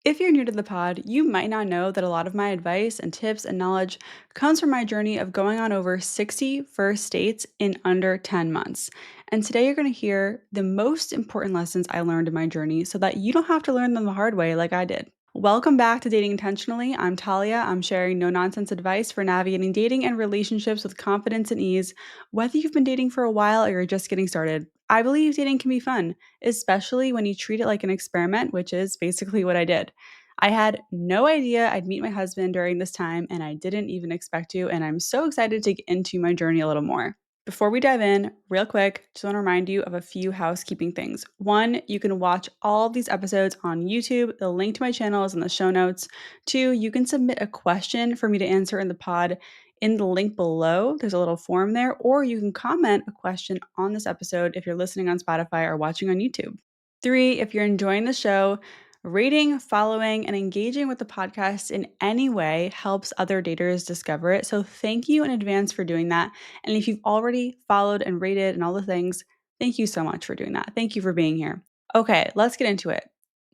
If you're new to the pod, you might not know that a lot of my advice and tips and knowledge comes from my journey of going on over 60 first dates in under 10 months. And today you're going to hear the most important lessons I learned in my journey so that you don't have to learn them the hard way like I did. Welcome back to Dating Intentionally. I'm Talia. I'm sharing no nonsense advice for navigating dating and relationships with confidence and ease, whether you've been dating for a while or you're just getting started. I believe dating can be fun, especially when you treat it like an experiment, which is basically what I did. I had no idea I'd meet my husband during this time, and I didn't even expect to. And I'm so excited to get into my journey a little more. Before we dive in, real quick, just want to remind you of a few housekeeping things. One, you can watch all of these episodes on YouTube. The link to my channel is in the show notes. Two, you can submit a question for me to answer in the pod in the link below. There's a little form there, or you can comment a question on this episode if you're listening on Spotify or watching on YouTube. Three, if you're enjoying the show, rating, following, and engaging with the podcast in any way helps other daters discover it. So thank you in advance for doing that. And if you've already followed and rated and all the things, thank you so much for doing that. Thank you for being here. Okay, let's get into it.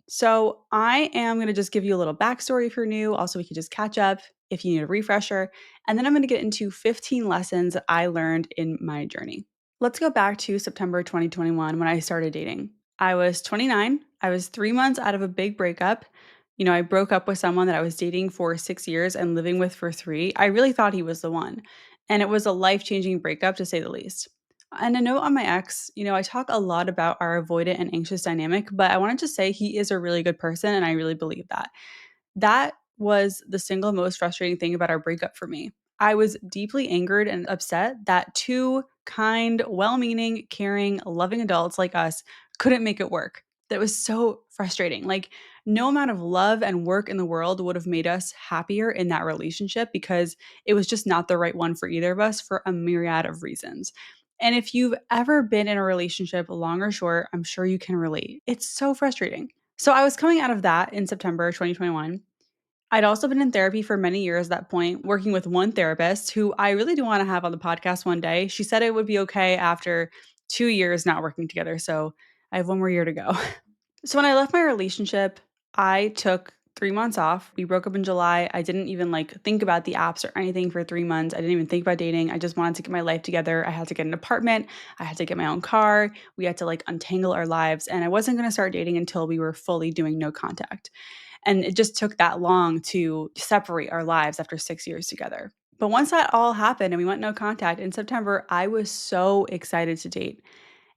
So I am going to just give you a little backstory if you're new. Also, we could just catch up if you need a refresher. And then I'm going to get into 15 lessons that I learned in my journey. Let's go back to September 2021 when I started dating. I was 29. I was 3 months out of a big breakup. I broke up with someone that I was dating for 6 years and living with for three. I really thought he was the one. And it was a life changing breakup to say the least. And a note on my ex, I talk a lot about our avoidant and anxious dynamic, but I wanted to say he is a really good person and I really believe that. That was the single most frustrating thing about our breakup for me. I was deeply angered and upset that two kind, well meaning, caring, loving adults like us couldn't make it work. That was so frustrating. Like, no amount of love and work in the world would have made us happier in that relationship because it was just not the right one for either of us for a myriad of reasons. And if you've ever been in a relationship, long or short, I'm sure you can relate. It's so frustrating. So I was coming out of that in September 2021. I'd also been in therapy for many years at that point, working with one therapist who I really do want to have on the podcast one day. She said it would be okay after 2 years not working together. So I have one more year to go. So when I left my relationship, I took 3 months off. We broke up in July. I didn't even think about the apps or anything for 3 months. I didn't even think about dating. I just wanted to get my life together. I had to get an apartment. I had to get my own car. We had to untangle our lives. And I wasn't going to start dating until we were fully doing no contact. And it just took that long to separate our lives after 6 years together. But once that all happened and we went no contact in September, I was so excited to date.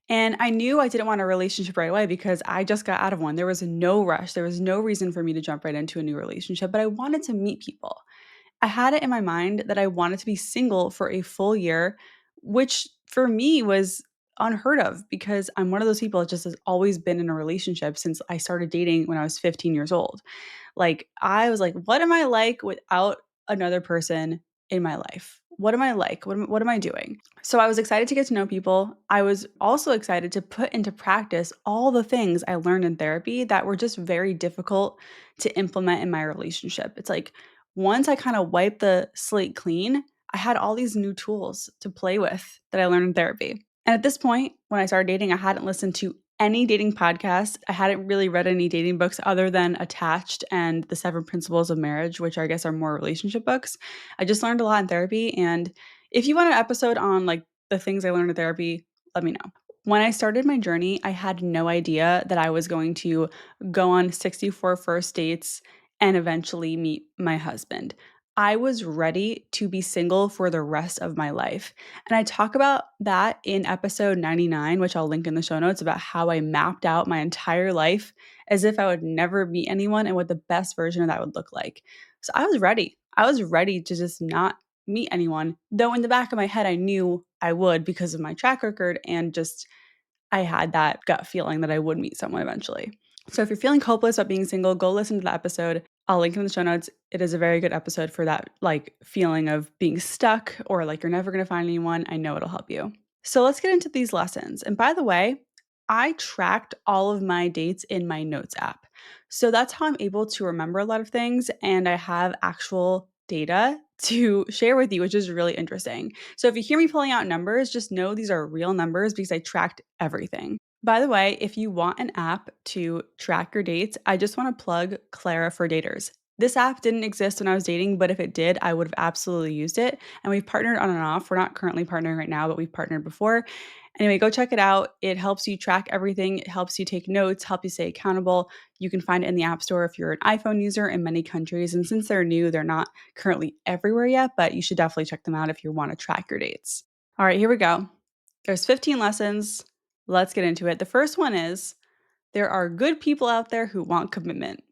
And I knew I didn't want a relationship right away because I just got out of one. There was no rush. There was no reason for me to jump right into a new relationship, but I wanted to meet people. I had it in my mind that I wanted to be single for a full year, which for me was unheard of because I'm one of those people that just has always been in a relationship since I started dating when I was 15 years old. I was like, what am I like without another person in my life? What am I like? What am I doing? So I was excited to get to know people. I was also excited to put into practice all the things I learned in therapy that were just very difficult to implement in my relationship. It's like once I kind of wiped the slate clean, I had all these new tools to play with that I learned in therapy. And at this point, when I started dating, I hadn't listened to any dating podcast. I hadn't really read any dating books other than Attached and The Seven Principles of Marriage, which I guess are more relationship books. I just learned a lot in therapy. And if you want an episode on the things I learned in therapy, let me know. When I started my journey, I had no idea that I was going to go on 64 first dates and eventually meet my husband. I was ready to be single for the rest of my life. And I talk about that in episode 99, which I'll link in the show notes, about how I mapped out my entire life as if I would never meet anyone and what the best version of that would look like. So I was ready. I was ready to just not meet anyone, though in the back of my head, I knew I would because of my track record and just I had that gut feeling that I would meet someone eventually. So if you're feeling hopeless about being single, go listen to the episode. I'll link in the show notes. It is a very good episode for that feeling of being stuck or you're never going to find anyone. I know it'll help you. So let's get into these lessons. And by the way, I tracked all of my dates in my notes app. So that's how I'm able to remember a lot of things and I have actual data to share with you, which is really interesting. So if you hear me pulling out numbers, just know these are real numbers because I tracked everything. By the way, if you want an app to track your dates, I just want to plug Clara for Daters. This app didn't exist when I was dating, but if it did, I would have absolutely used it. And we've partnered on and off. We're not currently partnering right now, but we've partnered before. Anyway, go check it out. It helps you track everything. It helps you take notes, help you stay accountable. You can find it in the App Store if you're an iPhone user in many countries. And since they're new, they're not currently everywhere yet, but you should definitely check them out if you want to track your dates. All right, here we go. There's 15 lessons. Let's get into it. The first one is there are good people out there who want commitment.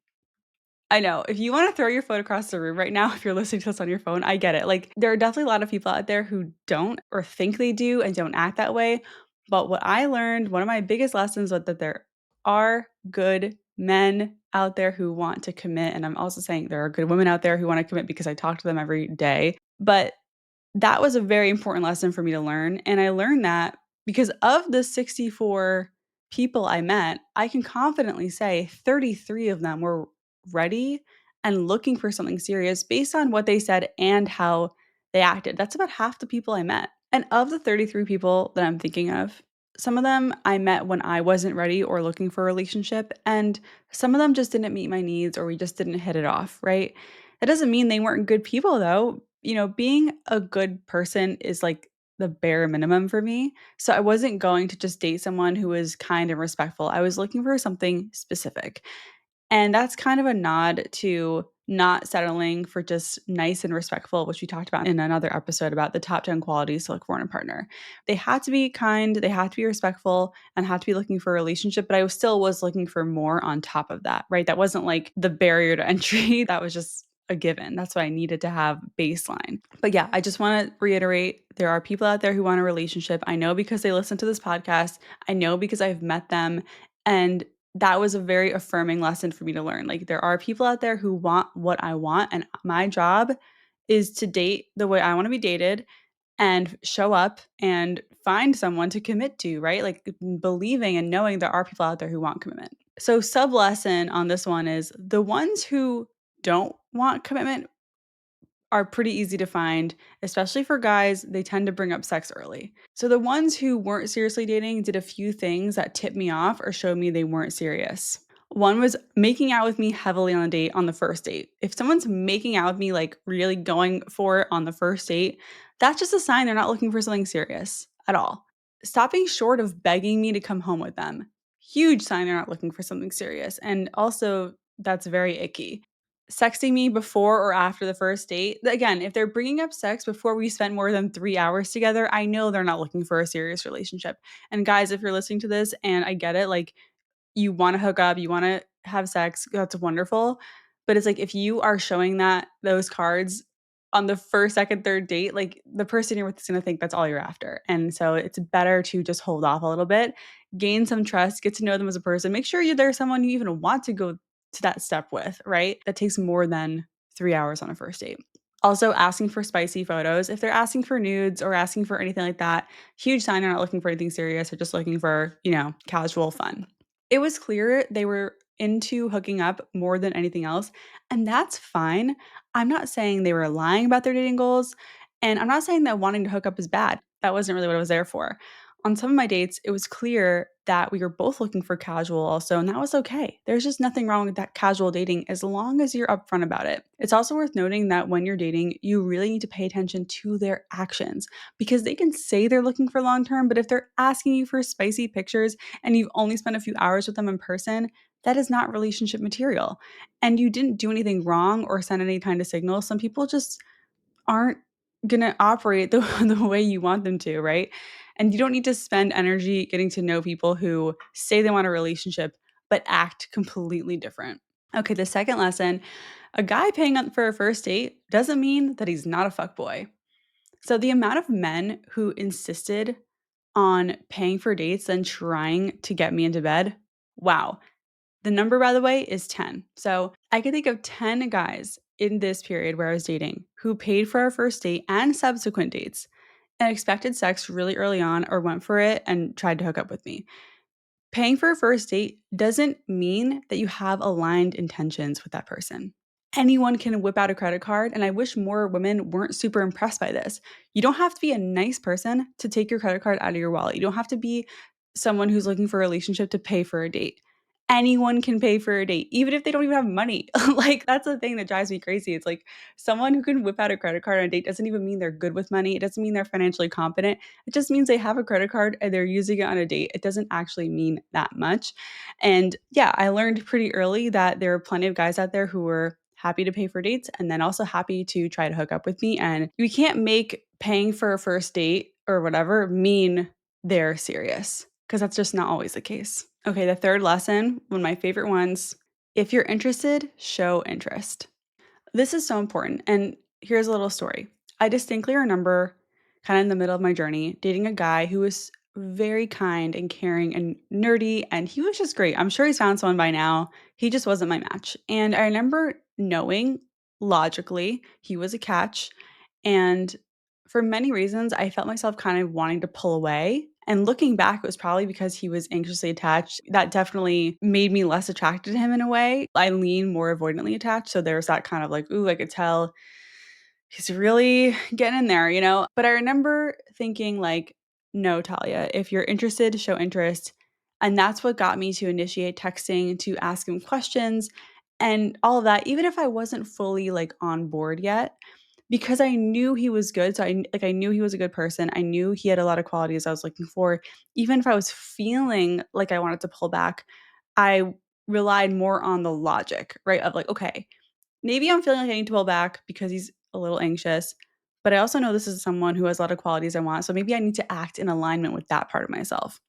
I know. If you wanna throw your phone across the room right now, if you're listening to this on your phone, I get it. Like, there are definitely a lot of people out there who don't or think they do and don't act that way. But what I learned, one of my biggest lessons was that there are good men out there who want to commit. And I'm also saying there are good women out there who wanna commit because I talk to them every day. But that was a very important lesson for me to learn, and I learned that because of the 64 people I met, I can confidently say 33 of them were ready and looking for something serious based on what they said and how they acted. That's about half the people I met. And of the 33 people that I'm thinking of, some of them I met when I wasn't ready or looking for a relationship, and some of them just didn't meet my needs or we just didn't hit it off, right? That doesn't mean they weren't good people though. Being a good person is like the bare minimum for me. So I wasn't going to just date someone who was kind and respectful. I was looking for something specific. And that's kind of a nod to not settling for just nice and respectful, which we talked about in another episode about the top 10 qualities to look for in a partner. They had to be kind, they had to be respectful, and had to be looking for a relationship, but I still was looking for more on top of that, right? That wasn't like the barrier to entry. That was just a given. That's what I needed to have baseline. But yeah, I just want to reiterate there are people out there who want a relationship. I know because they listen to this podcast. I know because I've met them. And that was a very affirming lesson for me to learn. Like, there are people out there who want what I want, and my job is to date the way I want to be dated and show up and find someone to commit to, right? Like, believing and knowing there are people out there who want commitment. So, sub lesson on this one is the ones who don't want commitment are pretty easy to find, especially for guys. They tend to bring up sex early. So the ones who weren't seriously dating did a few things that tipped me off or showed me they weren't serious. One was making out with me heavily on a date on the first date. If someone's making out with me, like really going for it on the first date, that's just a sign they're not looking for something serious at all. Stopping short of begging me to come home with them, huge sign they're not looking for something serious. And also, that's very icky. Sexting me before or after the first date. Again, if they're bringing up sex before we spent more than 3 hours together, I know they're not looking for a serious relationship. And guys, if you're listening to this and I get it, like you want to hook up, you want to have sex, that's wonderful. But it's like if you are showing those cards on the first, second, third date, like the person you're with is going to think that's all you're after. And so it's better to just hold off a little bit, gain some trust, get to know them as a person, make sure they're someone you even want to go to that step with, right? That takes more than 3 hours on a first date. Also, asking for spicy photos. If they're asking for nudes or asking for anything like that, huge sign they're not looking for anything serious. They're just looking for, casual fun. It was clear they were into hooking up more than anything else, and that's fine. I'm not saying they were lying about their dating goals, and I'm not saying that wanting to hook up is bad. That wasn't really what I was there for. On some of my dates, it was clear that we were both looking for casual also, and that was okay. There's just nothing wrong with that casual dating as long as you're upfront about it. It's also worth noting that when you're dating, you really need to pay attention to their actions because they can say they're looking for long term, but if they're asking you for spicy pictures and you've only spent a few hours with them in person, that is not relationship material. And you didn't do anything wrong or send any kind of signal. Some people just aren't going to operate the way you want them to, right? And you don't need to spend energy getting to know people who say they want a relationship but act completely different. Okay, the second lesson, a guy paying up for a first date doesn't mean that he's not a fuckboy. So the amount of men who insisted on paying for dates and trying to get me into bed, wow. The number, by the way, is 10. So I can think of 10 guys in this period where I was dating who paid for our first date and subsequent dates and expected sex really early on or went for it and tried to hook up with me. Paying for a first date doesn't mean that you have aligned intentions with that person. Anyone can whip out a credit card, and I wish more women weren't super impressed by this. You don't have to be a nice person to take your credit card out of your wallet. You don't have to be someone who's looking for a relationship to pay for a date. Anyone can pay for a date, even if they don't even have money. Like, that's the thing that drives me crazy. It's like someone who can whip out a credit card on a date doesn't even mean they're good with money. It doesn't mean they're financially competent. It just means they have a credit card and they're using it on a date. It doesn't actually mean that much. And yeah, I learned pretty early that there are plenty of guys out there who were happy to pay for dates and then also happy to try to hook up with me. And we can't make paying for a first date or whatever mean they're serious because that's just not always the case. Okay, the third lesson, one of my favorite ones, if you're interested, show interest. This is so important. And here's a little story. I distinctly remember kind of in the middle of my journey dating a guy who was very kind and caring and nerdy, and he was just great. I'm sure he's found someone by now. He just wasn't my match. And I remember knowing logically he was a catch. And for many reasons, I felt myself kind of wanting to pull away. And looking back, it was probably because he was anxiously attached. That definitely made me less attracted to him in a way. I lean more avoidantly attached. So there's that kind of like, ooh, I could tell he's really getting in there, you know? But I remember thinking, like, no, Talia, if you're interested, show interest. And that's what got me to initiate texting, to ask him questions and all of that, even if I wasn't fully like on board yet, because I knew he was good. So I knew he was a good person. I knew he had a lot of qualities I was looking for. Even if I was feeling like I wanted to pull back, I relied more on the logic, right? Of like, okay, maybe I'm feeling like I need to pull back because he's a little anxious, but I also know this is someone who has a lot of qualities I want. So maybe I need to act in alignment with that part of myself.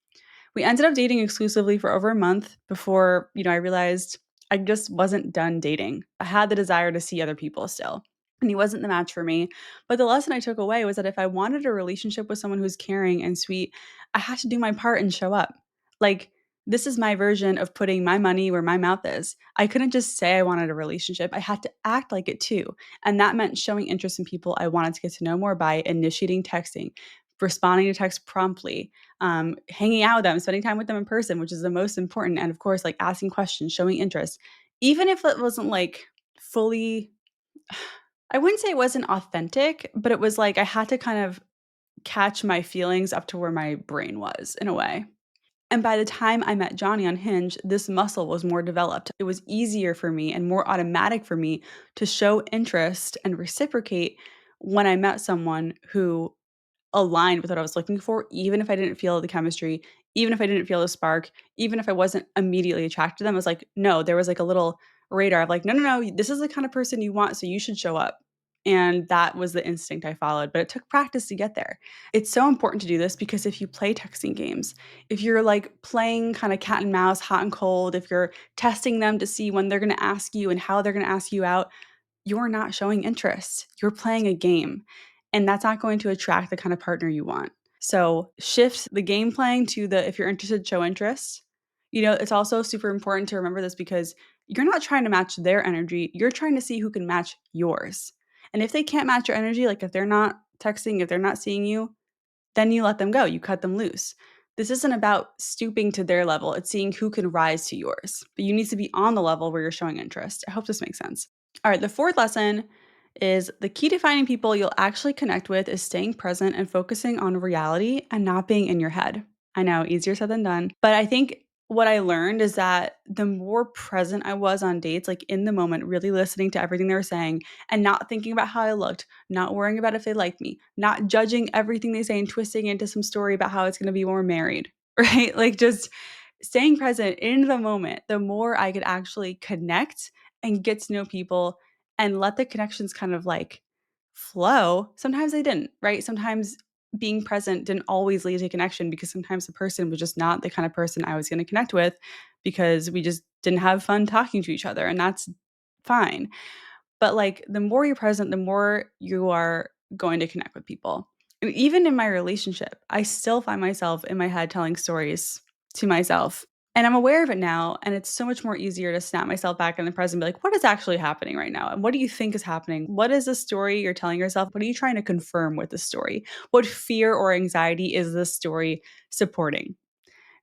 We ended up dating exclusively for over a month before, I realized I just wasn't done dating. I had the desire to see other people still. And he wasn't the match for me. But the lesson I took away was that if I wanted a relationship with someone who's caring and sweet, I had to do my part and show up. Like, this is my version of putting my money where my mouth is. I couldn't just say I wanted a relationship. I had to act like it too. And that meant showing interest in people I wanted to get to know more by initiating texting, responding to text promptly, hanging out with them, spending time with them in person, which is the most important. And of course, like asking questions, showing interest, even if it wasn't like fully, I wouldn't say it wasn't authentic, but it was like I had to kind of catch my feelings up to where my brain was in a way. And by the time I met Johnny on Hinge, this muscle was more developed. It was easier for me and more automatic for me to show interest and reciprocate when I met someone who aligned with what I was looking for, even if I didn't feel the chemistry, even if I didn't feel the spark, even if I wasn't immediately attracted to them. I was like, no, there was like a little radar of like, no, no, no, this is the kind of person you want, so you should show up. And that was the instinct I followed, but it took practice to get there. It's so important to do this because if you play texting games, if you're like playing kind of cat and mouse, hot and cold, if you're testing them to see when they're going to ask you and how they're going to ask you out, you're not showing interest. You're playing a game, and that's not going to attract the kind of partner you want. So shift the game playing to the if you're interested, show interest. It's also super important to remember this because you're not trying to match their energy. You're trying to see who can match yours. And if they can't match your energy, like if they're not texting, if they're not seeing you, then you let them go. You cut them loose. This isn't about stooping to their level. It's seeing who can rise to yours. But you need to be on the level where you're showing interest. I hope this makes sense. All right, the fourth lesson is the key to finding people you'll actually connect with is staying present and focusing on reality and not being in your head. I know, easier said than done. But I think what I learned is that the more present I was on dates, like in the moment, really listening to everything they were saying and not thinking about how I looked, not worrying about if they liked me, not judging everything they say and twisting into some story about how it's going to be when we're married, right? Like just staying present in the moment, the more I could actually connect and get to know people and let the connections kind of like flow. Sometimes they didn't, right? Sometimes being present didn't always lead to connection because sometimes the person was just not the kind of person I was going to connect with because we just didn't have fun talking to each other. And that's fine. But like the more you're present, the more you are going to connect with people. And even in my relationship, I still find myself in my head telling stories to myself. And I'm aware of it now. And it's so much more easier to snap myself back in the present and be like, what is actually happening right now? And what do you think is happening? What is the story you're telling yourself? What are you trying to confirm with the story? What fear or anxiety is this story supporting?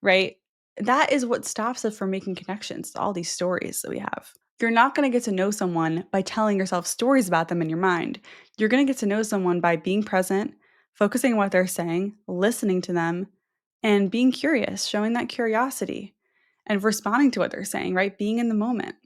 Right? That is what stops us from making connections to all these stories that we have. You're not going to get to know someone by telling yourself stories about them in your mind. You're going to get to know someone by being present, focusing on what they're saying, listening to them, and being curious, showing that curiosity and responding to what they're saying, right? Being in the moment.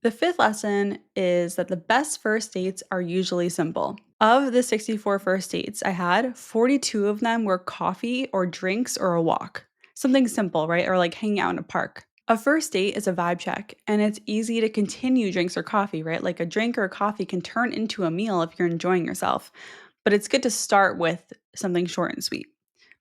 The fifth lesson is that the best first dates are usually simple. Of the 64 first dates I had, 42 of them were coffee or drinks or a walk. Something simple, right? Or like hanging out in a park. A first date is a vibe check, and it's easy to continue drinks or coffee, right? Like a drink or a coffee can turn into a meal if you're enjoying yourself. But it's good to start with something short and sweet.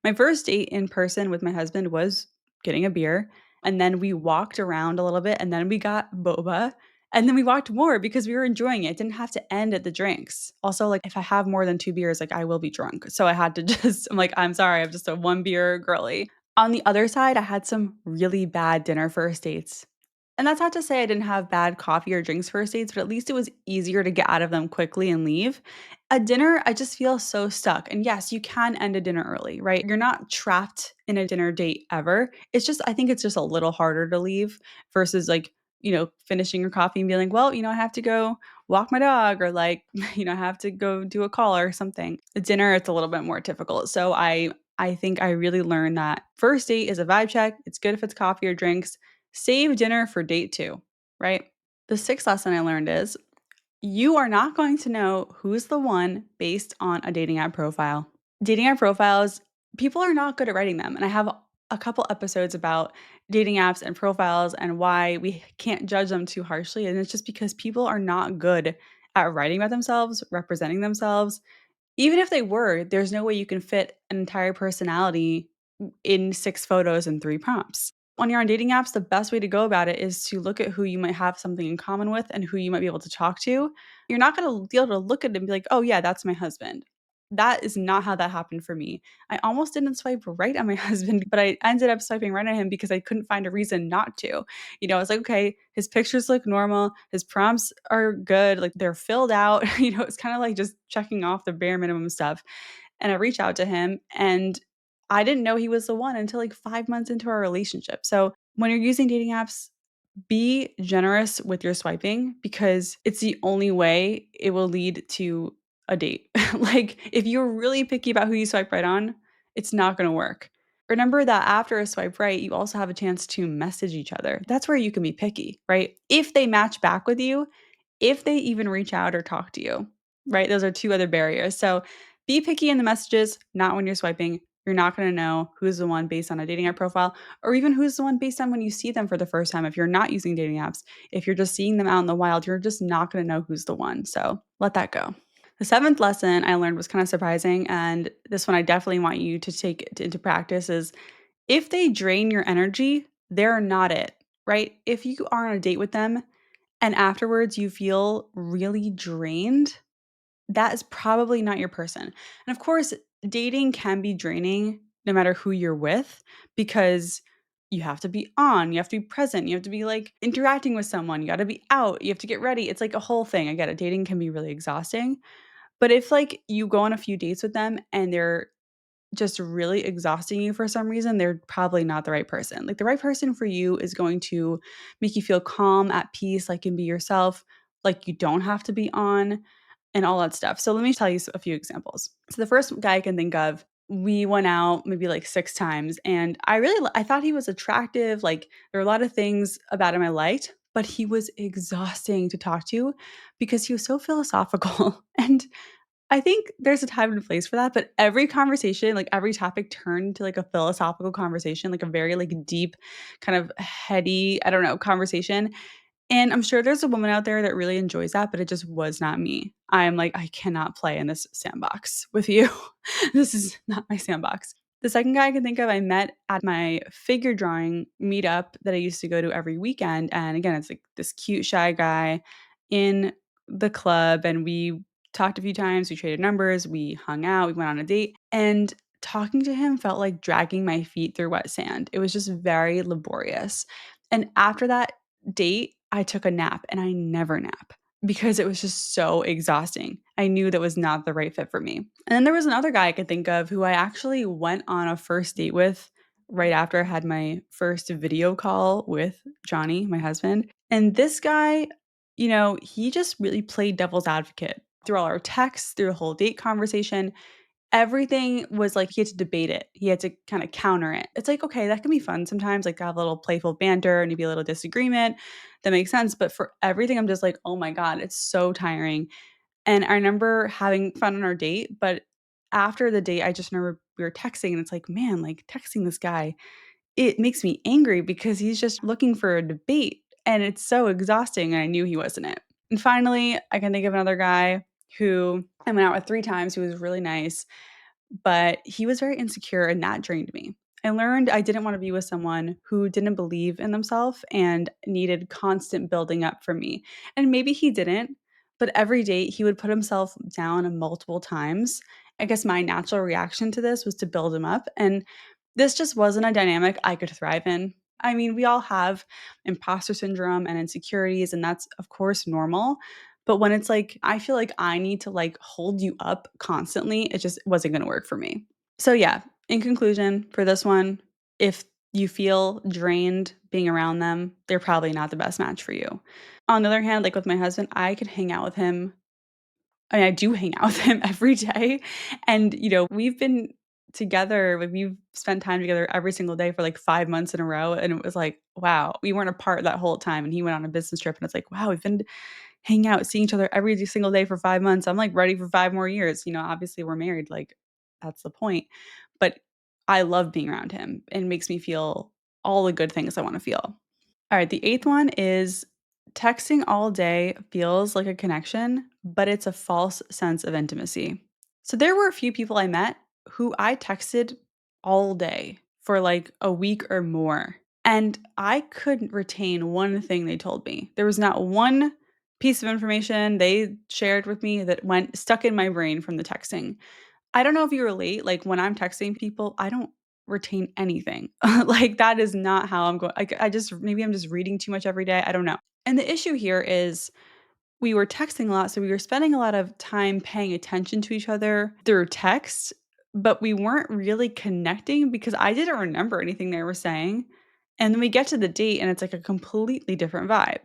My first date in person with my husband was getting a beer, and then we walked around a little bit, and then we got boba, and then we walked more because we were enjoying it. It didn't have to end at the drinks. Also, like if I have more than 2 beers, like I will be drunk. So I had to just I'm like, "I'm sorry, I'm just a 1 beer girly." On the other side, I had some really bad dinner first dates. And that's not to say I didn't have bad coffee or drinks first dates, but at least it was easier to get out of them quickly and leave. At dinner, I just feel so stuck. And yes, you can end a dinner early, right? You're not trapped in a dinner date ever. It's just, I think it's just a little harder to leave versus like, finishing your coffee and being like, well, I have to go walk my dog or like, I have to go do a call or something. At dinner, it's a little bit more difficult. So I think I really learned that first date is a vibe check. It's good if it's coffee or drinks. Save dinner for date two, right? The sixth lesson I learned is you are not going to know who's the one based on a dating app profile. Dating app profiles, people are not good at writing them. And I have a couple episodes about dating apps and profiles and why we can't judge them too harshly. And it's just because people are not good at writing about themselves, representing themselves. Even if they were, there's no way you can fit an entire personality in 6 photos and 3 prompts. When you're on dating apps, the best way to go about it is to look at who you might have something in common with and who you might be able to talk to. You're not gonna be able to look at it and be like, "Oh, yeah, that's my husband." That is not how that happened for me. I almost didn't swipe right on my husband, but I ended up swiping right on him because I couldn't find a reason not to. I was like, "Okay, his pictures look normal, his prompts are good, like, they're filled out." It's kinda like just checking off the bare minimum stuff, and I reached out to him, and I didn't know he was the one until, like, 5 months into our relationship. So, when you're using dating apps, be generous with your swiping because it's the only way it will lead to a date. Like, if you're really picky about who you swipe right on, it's not gonna work. Remember that after a swipe right, you also have a chance to message each other. That's where you can be picky, right? If they match back with you, if they even reach out or talk to you, right? Those are 2 other barriers. So, be picky in the messages, not when you're swiping. You're not gonna know who's the one based on a dating app profile or even who's the one based on when you see them for the first time if you're not using dating apps. If you're just seeing them out in the wild, you're just not gonna know who's the one. So, let that go. The seventh lesson I learned was kind of surprising, and this one I definitely want you to take into practice is if they drain your energy, they're not it, right? If you are on a date with them and afterwards you feel really drained, that is probably not your person. And of course, dating can be draining no matter who you're with because you have to be on, you have to be present, you have to be like interacting with someone, you got to be out, you have to get ready. It's like a whole thing. I get it. Dating can be really exhausting. But if like you go on a few dates with them and they're just really exhausting you for some reason, they're probably not the right person. Like the right person for you is going to make you feel calm, at peace, like can be yourself, like you don't have to be on and all that stuff. So let me tell you a few examples. So the first guy I can think of, we went out maybe like 6 times and I thought he was attractive, like there were a lot of things about him I liked, but he was exhausting to talk to because he was so philosophical and I think there's a time and a place for that, but every conversation, like every topic turned to like a philosophical conversation, like a very like deep kind of heady, I don't know, conversation. And I'm sure there's a woman out there that really enjoys that, but it just was not me. I'm like, I cannot play in this sandbox with you. This is not my sandbox. The second guy I can think of, I met at my figure drawing meetup that I used to go to every weekend. And again, it's like this cute, shy guy in the club. And we talked a few times, we traded numbers, we hung out, we went on a date. And talking to him felt like dragging my feet through wet sand. It was just very laborious. And after that date, I took a nap and I never nap because it was just so exhausting. I knew that was not the right fit for me. And then there was another guy I could think of who I actually went on a first date with right after I had my first video call with Johnny, my husband. And this guy, he just really played devil's advocate through all our texts, through the whole date conversation. Everything was like he had to debate it. He had to kinda counter it. It's like, okay, that can be fun sometimes, like, to have a little playful banter and maybe a little disagreement. That makes sense, but for everything, I'm just like, "Oh my god, it's so tiring." And I remember having fun on our date, but after the date, I just remember we were texting, and it's like, "Man, like, texting this guy, it makes me angry because he's just looking for a debate, and it's so exhausting," and I knew he wasn't it. And finally, I can think of another guy who I went out with 3 times, who was really nice, but he was very insecure and that drained me. I learned I didn't want to be with someone who didn't believe in themselves and needed constant building up from me. And maybe he didn't, but every date he would put himself down multiple times. I guess my natural reaction to this was to build him up. And this just wasn't a dynamic I could thrive in. I mean, we all have imposter syndrome and insecurities, and that's, of course, normal. But when it's like, I feel like I need to like hold you up constantly, it just wasn't gonna work for me. So, yeah, in conclusion, for this one, if you feel drained being around them, they're probably not the best match for you. On the other hand, like with my husband, I could hang out with him. I mean, I do hang out with him every day. And, we've been together, like we've spent time together every single day for like 5 months in a row. And it was like, wow, we weren't apart that whole time. And he went on a business trip. And it's like, wow, we've been hanging out, seeing each other every single day for 5 months. I'm like ready for 5 more years. Obviously we're married. Like that's the point. But I love being around him and it makes me feel all the good things I want to feel. All right, the eighth one is texting all day feels like a connection, but it's a false sense of intimacy. So there were a few people I met who I texted all day for like a week or more. And I couldn't retain one thing they told me. There was not one piece of information they shared with me that went stuck in my brain from the texting. I don't know if you relate, like, when I'm texting people, I don't retain anything. Like, that is not how I'm going. I just maybe I'm just reading too much every day, I don't know. And the issue here is we were texting a lot, so we were spending a lot of time paying attention to each other through text, but we weren't really connecting because I didn't remember anything they were saying. And then we get to the date and it's like a completely different vibe.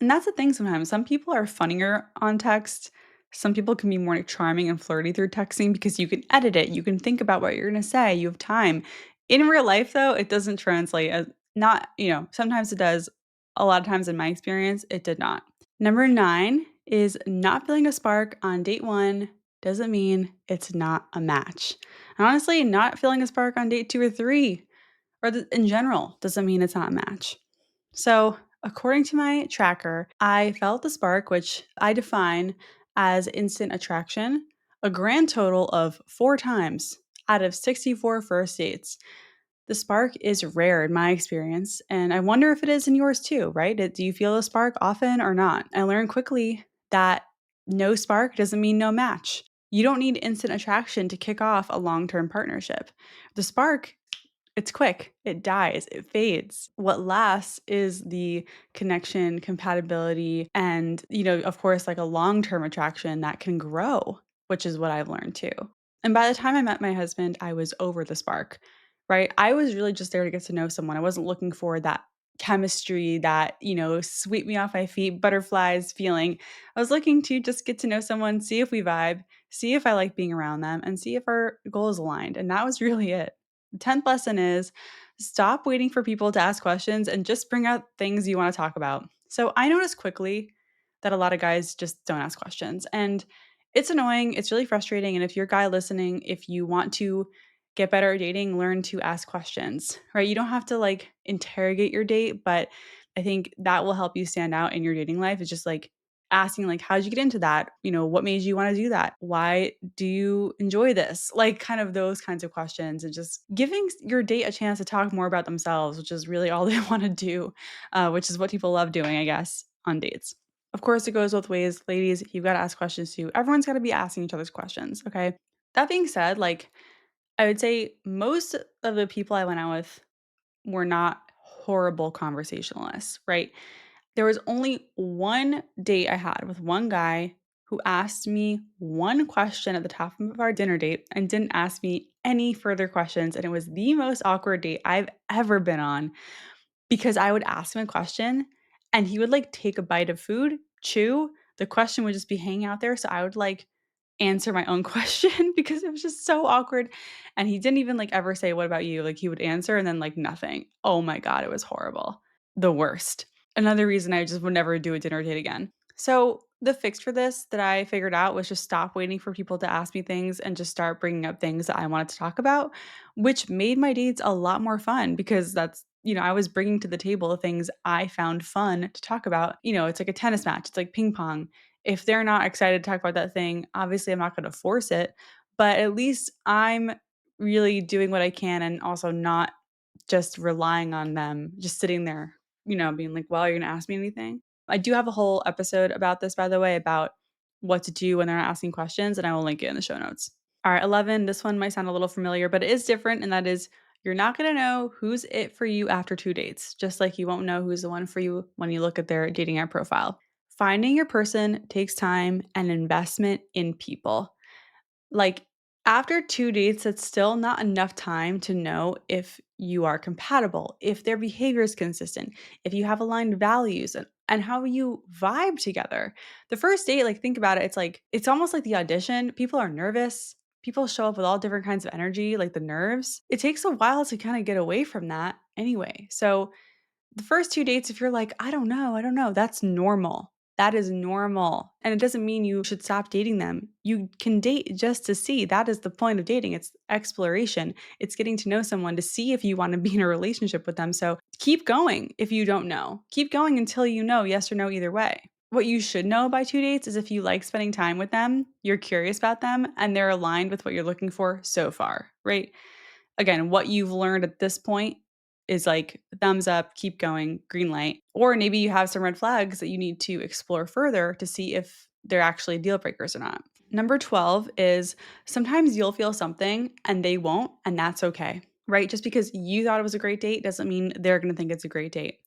And that's the thing sometimes. Some people are funnier on text. Some people can be more like charming and flirty through texting because you can edit it. You can think about what you're going to say. You have time. In real life, though, it doesn't translate as not, sometimes it does. A lot of times in my experience, it did not. Number 9 is not feeling a spark on date 1 doesn't mean it's not a match. And honestly, not feeling a spark on date 2 or 3 or in general doesn't mean it's not a match. So, according to my tracker, I felt the spark, which I define as instant attraction, a grand total of 4 times out of 64 first dates. The spark is rare in my experience, and I wonder if it is in yours too, right? Do you feel a spark often or not? I learned quickly that no spark doesn't mean no match. You don't need instant attraction to kick off a long term partnership. The spark, it's quick, it dies, it fades. What lasts is the connection, compatibility, and, of course, like a long term attraction that can grow, which is what I've learned too. And by the time I met my husband, I was over the spark, right? I was really just there to get to know someone. I wasn't looking for that chemistry, that, sweep me off my feet, butterflies feeling. I was looking to just get to know someone, see if we vibe, see if I like being around them, and see if our goals aligned. And that was really it. The 10th lesson is stop waiting for people to ask questions and just bring up things you want to talk about. So I noticed quickly that a lot of guys just don't ask questions. And it's annoying. It's really frustrating. And if you're a guy listening, if you want to get better at dating, learn to ask questions, right? You don't have to like interrogate your date, but I think that will help you stand out in your dating life. It's just like asking like how'd you get into that, what made you want to do that, why do you enjoy this, like kind of those kinds of questions, and just giving your date a chance to talk more about themselves, which is really all they want to do, which is what people love doing, I guess, on dates. Of course, it goes both ways. Ladies, you've got to ask questions too. Everyone's got to be asking each other's questions, okay? That being said, like I would say most of the people I went out with were not horrible conversationalists, right? There was only one date I had with one guy who asked me one question at the top of our dinner date and didn't ask me any further questions. And it was the most awkward date I've ever been on because I would ask him a question and he would like take a bite of food, chew. The question would just be hanging out there. So I would like answer my own question because it was just so awkward. And he didn't even like ever say, "What about you?" Like he would answer and then like nothing. Oh my God, it was horrible. The worst. Another reason I just would never do a dinner date again. So, the fix for this that I figured out was just stop waiting for people to ask me things and just start bringing up things that I wanted to talk about, which made my dates a lot more fun because I was bringing to the table the things I found fun to talk about. It's like a tennis match, it's like ping pong. If they're not excited to talk about that thing, obviously I'm not going to force it, but at least I'm really doing what I can and also not just relying on them, just sitting there, being like, "Well, you're gonna ask me anything?" I do have a whole episode about this, by the way, about what to do when they're not asking questions, and I will link it in the show notes. All right, 11, this one might sound a little familiar, but it is different, and that is you're not gonna know who's it for you after 2 dates, just like you won't know who's the one for you when you look at their dating app profile. Finding your person takes time and investment in people. Like, after 2 dates, it's still not enough time to know if you are compatible, if their behavior is consistent, if you have aligned values, and how you vibe together. The first date, like, think about it, it's almost like the audition. People are nervous. People show up with all different kinds of energy, like the nerves. It takes a while to kinda get away from that anyway. So the first 2 dates, if you're like, I don't know," that's normal. That is normal, and it doesn't mean you should stop dating them. You can date just to see, that is the point of dating, it's exploration. It's getting to know someone to see if you wanna be in a relationship with them, so keep going if you don't know. Keep going until you know yes or no either way. What you should know by 2 dates is if you like spending time with them, you're curious about them, and they're aligned with what you're looking for so far, right? Again, what you've learned at this point is like thumbs up, keep going, green light. Or maybe you have some red flags that you need to explore further to see if they're actually deal breakers or not. Number 12 is sometimes you'll feel something and they won't, and that's okay, right? Just because you thought it was a great date doesn't mean they're going to think it's a great date.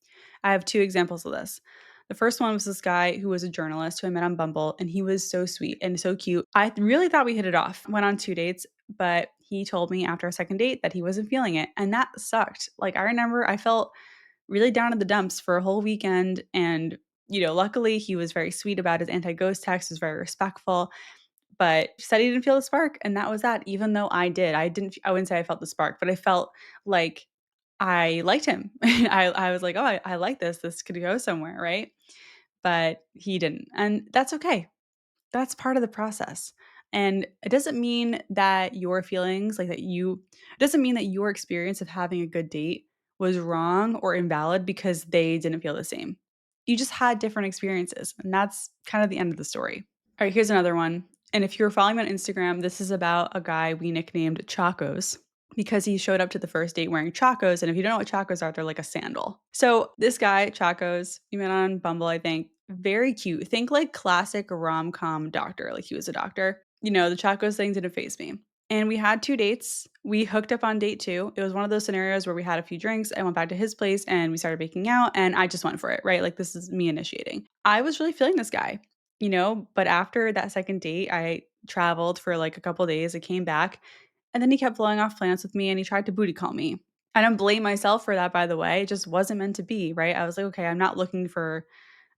I have two examples of this. The first one was this guy who was a journalist who I met on Bumble, and he was so sweet and so cute. I really thought we hit it off. Went on 2 dates, but he told me after a second date that he wasn't feeling it, and that sucked. Like, I remember I felt really down in the dumps for a whole weekend, and, luckily he was very sweet about his anti-ghost text, was very respectful, but said he didn't feel the spark, and that was that, even though I did. I wouldn't say I felt the spark, but I felt like I liked him. I was like, "Oh, I like this. This could go somewhere," right? But he didn't, and that's okay. That's part of the process. And it doesn't mean that your feelings, it doesn't mean that your experience of having a good date was wrong or invalid because they didn't feel the same. You just had different experiences, and that's kind of the end of the story. All right, here's another one. And if you're following me on Instagram, this is about a guy we nicknamed Chacos because he showed up to the first date wearing Chacos. And if you don't know what Chacos are, they're like a sandal. So this guy, Chacos, you met on Bumble, I think, very cute. Think like classic rom com doctor, like he was a doctor. The Chacos thing didn't faze me. And we had 2 dates. We hooked up on date two. It was one of those scenarios where we had a few drinks. I went back to his place and we started making out, and I just went for it, right? Like, this is me initiating. I was really feeling this guy, but after that second date, I traveled for like a couple days. I came back, and then he kept blowing off plans with me and he tried to booty call me. I don't blame myself for that, by the way. It just wasn't meant to be, right? I was like, okay, I'm not looking for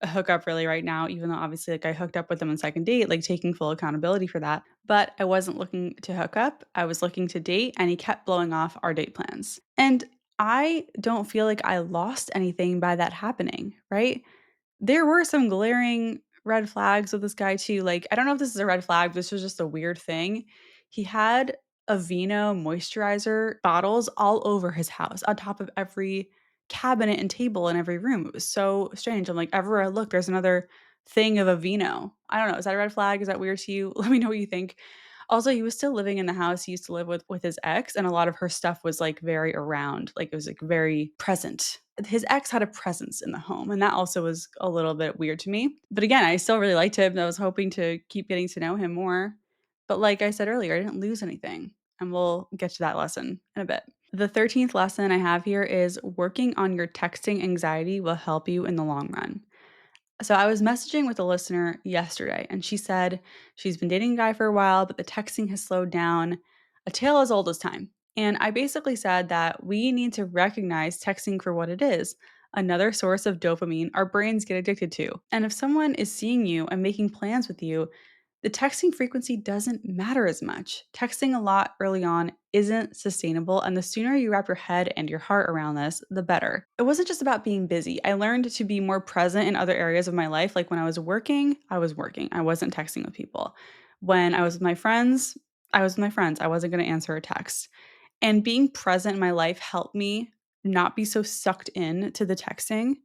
a hookup really right now, even though obviously like I hooked up with him on second date, like taking full accountability for that. But I wasn't looking to hook up. I was looking to date, and he kept blowing off our date plans. And I don't feel like I lost anything by that happening, right? There were some glaring red flags with this guy too. Like, I don't know if this is a red flag, this was just a weird thing. He had Aveeno moisturizer bottles all over his house, on top of every cabinet and table in every room. It was so strange. I'm like, everywhere I look, there's another thing of Aveeno. I don't know. Is that a red flag? Is that weird to you? Let me know what you think. Also, he was still living in the house he used to live with his ex, and a lot of her stuff was, like, very around, like, it was, like, very present. His ex had a presence in the home, and that also was a little bit weird to me. But again, I still really liked him, and I was hoping to keep getting to know him more. But like I said earlier, I didn't lose anything, and we'll get to that lesson in a bit. The 13th lesson I have here is working on your texting anxiety will help you in the long run. So I was messaging with a listener yesterday, and she said she's been dating a guy for a while, but the texting has slowed down, a tale as old as time. And I basically said that we need to recognize texting for what it is, another source of dopamine our brains get addicted to. And if someone is seeing you and making plans with you, The texting frequency doesn't matter as much. Texting a lot early on isn't sustainable, and the sooner you wrap your head and your heart around this, the better. It wasn't just about being busy. I learned to be more present in other areas of my life. Like when I was working, I was working. I wasn't texting with people. When I was with my friends, I was with my friends. I wasn't going to answer a text. And being present in my life helped me not be so sucked in to the texting.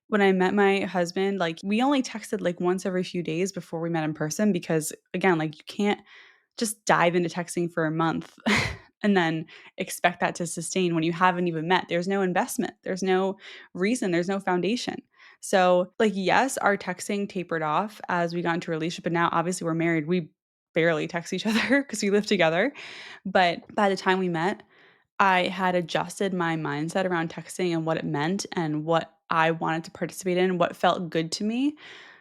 When I met my husband, like, we only texted, like, once every few days before we met in person because, again, like, you can't just dive into texting for a month and then expect that to sustain when you haven't even met. There's no investment, there's no reason, there's no foundation. So, like, yes, our texting tapered off as we got into a relationship, but now obviously we're married. We barely text each other because we live together. But by the time we met, I had adjusted my mindset around texting and what it meant and what I wanted to participate in, what felt good to me,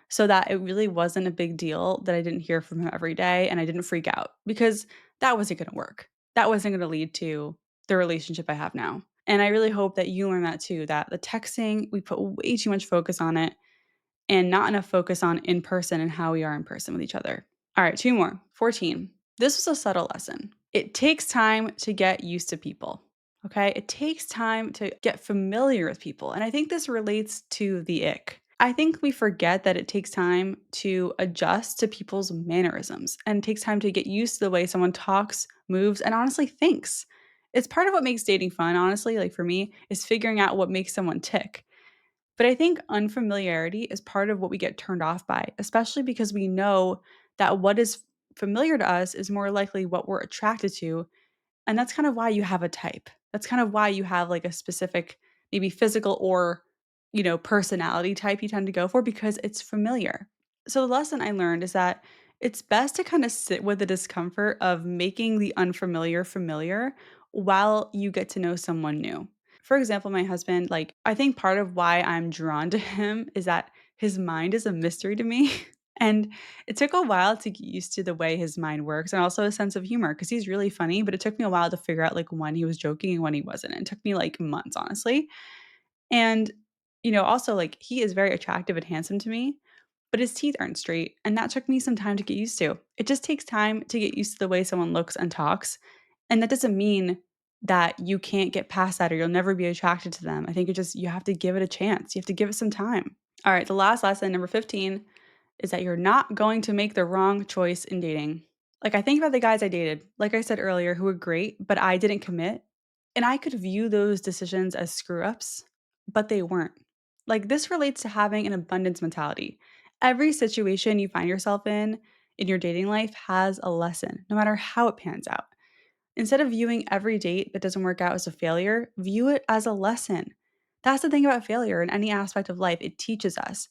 so that it really wasn't a big deal that I didn't hear from him every day and I didn't freak out because that wasn't gonna work. That wasn't gonna lead to the relationship I have now. And I really hope that you learn that too, that the texting, we put way too much focus on it and not enough focus on in person and how we are in person with each other. All right, two more. 14. This was a subtle lesson. It takes time to get used to people. Okay. It takes time to get familiar with people. And I think this relates to the ick. I think we forget that it takes time to adjust to people's mannerisms and it takes time to get used to the way someone talks, moves, and honestly thinks. It's part of what makes dating fun, honestly, like for me, is figuring out what makes someone tick. But I think unfamiliarity is part of what we get turned off by, especially because we know that what is familiar to us is more likely what we're attracted to. And that's kind of why you have a type. That's kind of why you have like a specific, maybe physical or, personality type you tend to go for because it's familiar. So the lesson I learned is that it's best to kind of sit with the discomfort of making the unfamiliar familiar while you get to know someone new. For example, my husband, like, I think part of why I'm drawn to him is that his mind is a mystery to me. And it took a while to get used to the way his mind works and also a sense of humor because he's really funny, but it took me a while to figure out like when he was joking and when he wasn't. It took me like months, honestly. And, also like he is very attractive and handsome to me, but his teeth aren't straight. And that took me some time to get used to. It just takes time to get used to the way someone looks and talks. And that doesn't mean that you can't get past that or you'll never be attracted to them. I think you have to give it a chance. You have to give it some time. All right, the last lesson, number 15, is that you're not going to make the wrong choice in dating. Like, I think about the guys I dated, like I said earlier, who were great, but I didn't commit. And I could view those decisions as screw ups, but they weren't. Like, this relates to having an abundance mentality. Every situation you find yourself in your dating life has a lesson, no matter how it pans out. Instead of viewing every date that doesn't work out as a failure, view it as a lesson. That's the thing about failure in any aspect of life, it teaches us.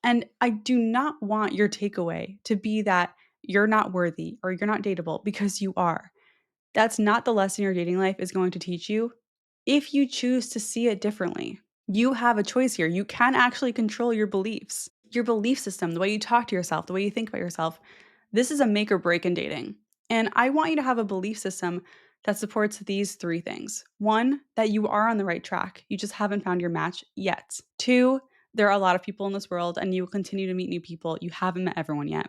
And I do not want your takeaway to be that you're not worthy or you're not dateable because you are. That's not the lesson your dating life is going to teach you if you choose to see it differently. You have a choice here. You can actually control your beliefs, your belief system, the way you talk to yourself, the way you think about yourself. This is a make or break in dating. And I want you to have a belief system that supports these three things. One, that you are on the right track. You just haven't found your match yet. Two, there are a lot of people in this world and you will continue to meet new people. You haven't met everyone yet.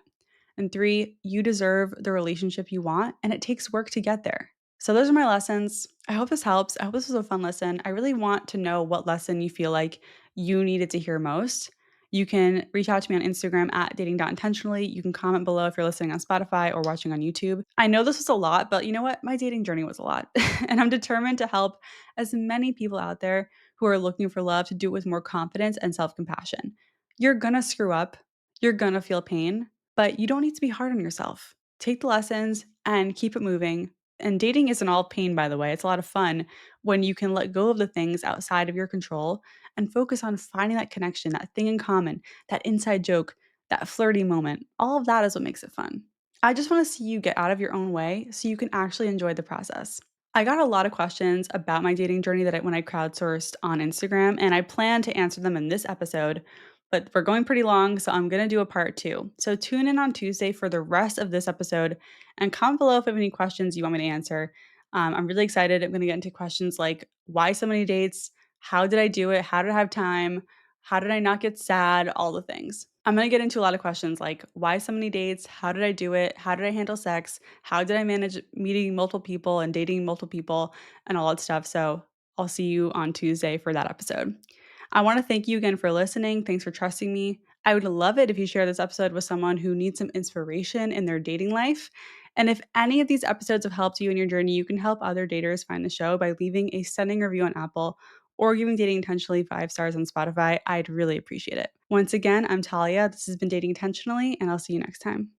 And three, you deserve the relationship you want, and it takes work to get there. So, those are my lessons. I hope this helps. I hope this was a fun lesson. I really want to know what lesson you feel like you needed to hear most. You can reach out to me on Instagram at dating.intentionally. You can comment below if you're listening on Spotify or watching on YouTube. I know this was a lot, but you know what? My dating journey was a lot. And I'm determined to help as many people out there who are looking for love to do it with more confidence and self compassion. You're gonna screw up, you're gonna feel pain, but you don't need to be hard on yourself. Take the lessons and keep it moving. And dating isn't all pain, by the way. It's a lot of fun when you can let go of the things outside of your control and focus on finding that connection, that thing in common, that inside joke, that flirty moment. All of that is what makes it fun. I just want to see you get out of your own way so you can actually enjoy the process. I got a lot of questions about my dating journey when I crowdsourced on Instagram, and I plan to answer them in this episode, but we're going pretty long, so I'm going to do a part two. So tune in on Tuesday for the rest of this episode and comment below if you have any questions you want me to answer. I'm really excited. I'm going to get into questions like why so many dates? How did I do it? How did I have time? How did I not get sad? All the things. I'm gonna get into a lot of questions like why so many dates? How did I do it? How did I handle sex? How did I manage meeting multiple people and dating multiple people and all that stuff? So I'll see you on Tuesday for that episode. I want to thank you again for listening. Thanks for trusting me. I would love it if you share this episode with someone who needs some inspiration in their dating life. And if any of these episodes have helped you in your journey, you can help other daters find the show by leaving a stunning review on Apple or giving Dating Intentionally 5 stars on Spotify. I'd really appreciate it. Once again, I'm Talia. This has been Dating Intentionally, and I'll see you next time.